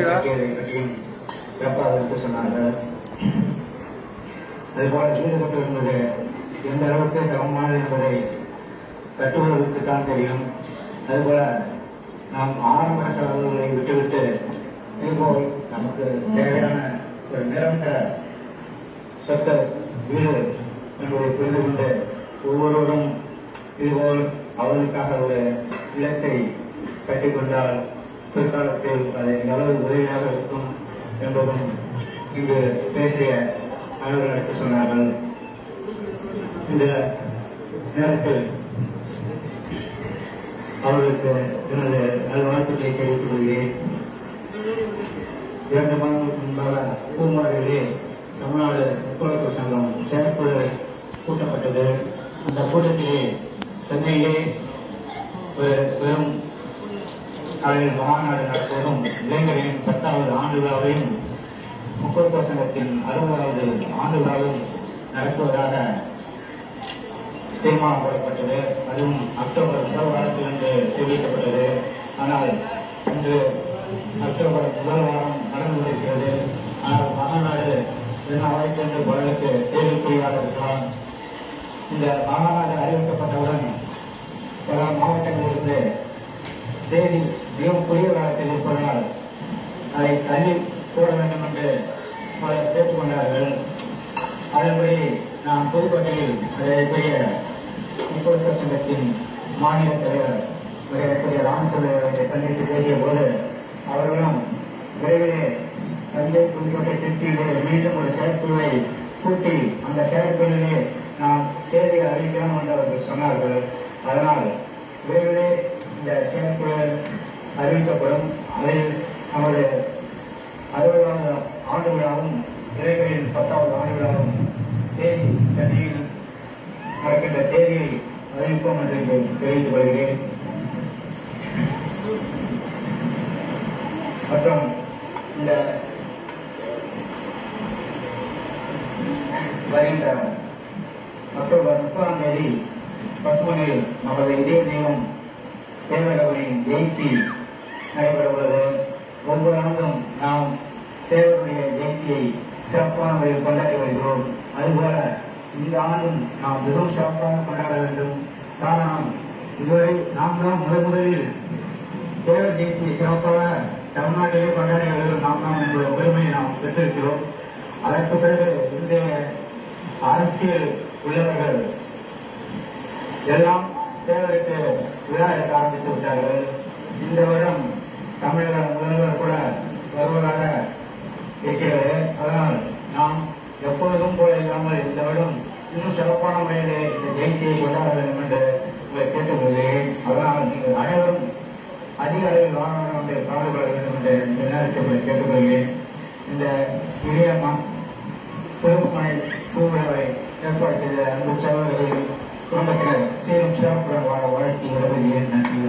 பற்றியும் சிறப்பாக எடுத்து சொன்னார்கள். அதுபோல வீடு கட்டு என்பது எந்த அளவுக்கு சமமானது என்பதை கட்டுவதற்குத்தான் தெரியும். அதுபோல நாம் ஆரம்ப செலவுகளை விட்டுவிட்டு இதுபோல் நமக்கு தேவையான ஒரு நிரந்தர சொத்த வீடு என்பதை புரிந்து கொண்டு ஒவ்வொருவரும் இதுபோல் அவர்களுக்காக ஒரு இல்லத்தை கட்டிக்கொண்டால் பிற்காலத்தில் அதை எவ்வளவு உதவியாக இருக்கும் என்பதும் இங்கு பேசிய அவர்கள் எடுத்து சொன்னார்கள். இந்த நேரத்தில் அவர்களுக்கு எனது நல்வாழ்த்துக்களை தெரிவித்துக் கொள்கிறேன். 2 மாதங்களுக்கு முன்பாக பூமாரிலே தமிழ்நாடு ஒத்துழைப்பு சங்கம் செயற்குழு கூட்டப்பட்டது. அந்த கூட்டத்திலே சென்னையிலே வெறும் அவர்கள் மாநாடு நடத்துவதும் இளைஞரின் 10வது ஆண்டு விழாவையும் முற்போக்கு சங்கத்தின் 60வது ஆண்டு விழாவும் நடத்துவதாக தீர்மானம் போடப்பட்டது. அதுவும் அக்டோபர் 1 வாரத்திலிருந்து தெரிவிக்கப்பட்டது. ஆனால் இன்று அக்டோபர் 1 வாரம் நடந்து கொண்டிருக்கிறது. ஆனால் மாநாடு என்ன வாய்ப்பு என்று பலருக்கு கேள்விக்குறியாக இருக்கலாம். இந்த மாநாடு அறிவிக்கப்பட்டவுடன் பல மாவட்டங்களிலிருந்து தேதி மிகவும் குறுகிய காலத்தில் இருப்பதால் அதை தள்ளி போட வேண்டும் என்று பலர் கேட்டுக்கொண்டார்கள். அதன்படி நாம் புதுக்கோட்டையில் அதற்குரிய முற்போக்கு சங்கத்தின் மாநில தலைவர் மரியாதைக்குரிய ராமச்சந்திரன் அவர்களை சந்தித்து பேசிய போது அவர்களும் விரைவிலே தஞ்சை, புதுக்கோட்டை, திருச்சியிலே மீண்டும் ஒரு செயற்குழுவை கூட்டி அந்த செயற்குழுவிலே நாம் தேதியை அறிவிக்கலாம் என்று அவர்கள் சொன்னார்கள். அதனால் விரைவிலே இந்த செயற்குழு அறிவிக்கப்படும். அதில் நமது 60வது ஆண்டு விழாவும் இளைஞரின் 10வது ஆண்டு விழாவும் தேதி சென்னையில் நடக்கின்ற தேதியை அறிவிப்போம் என்று தெரிவித்துக் கொள்கிறேன். மற்றும் இந்த வருகின்ற அக்டோபர் 30ஆம் தேதி பசுமனில் நமது இதய தெய்வம் தேவரவனின் ஜெயந்தி நடைபெற உள்ளது. ஒவ்வொரு ஆண்டும் நாம் தேவருடைய ஜெயந்தியை சிறப்பான முறையில் கொண்டாடி வருகிறோம். அதுபோல இந்த ஆண்டும் நாம் மிகவும் சிறப்பாக கொண்டாட வேண்டும். காரணம், இதுவரை நாம் தான் முதலில் தேவர் ஜெயந்தியை சிறப்பாக தமிழ்நாட்டிலே கொண்டாடி வருகிறோம். நாம் தான் என்ற பெருமையை நாம் பெற்றிருக்கிறோம். அதற்கு பிறகு இன்றைய அரசியல் உள்ளவர்கள் எல்லாம் தேவருக்கு விழா எடுக்க ஆரம்பித்து விட்டார்கள். இந்த வருடம் தமிழக முதல்வர் கூட வருவதாக இருக்கிறது. அதனால் நாம் எப்பொழுதும் போல இல்லாமல் இந்த வருடம் இன்னும் சிறப்பான முறையிலே இந்த ஜெயந்தியை கொண்டாட வேண்டும் என்று உங்களை கேட்டுக்கொள்கிறேன். அதனால் நீங்கள் அனைவரும் அதிக அளவில் வாழ வேண்டும் என்று கவலைப்பட வேண்டும் என்று இந்த நேரத்தில் உங்களை கேட்டுக்கொள்கிறேன். இந்த இளைய திருப்பமனை பூவிழாவை ஏற்பாடு செய்த அன்பு சகோதரர்கள் குடும்பத்தினர் சீரும் சிறப்புடன் வாழ வாழ்த்தி விரும்புகிறேன். நன்றி.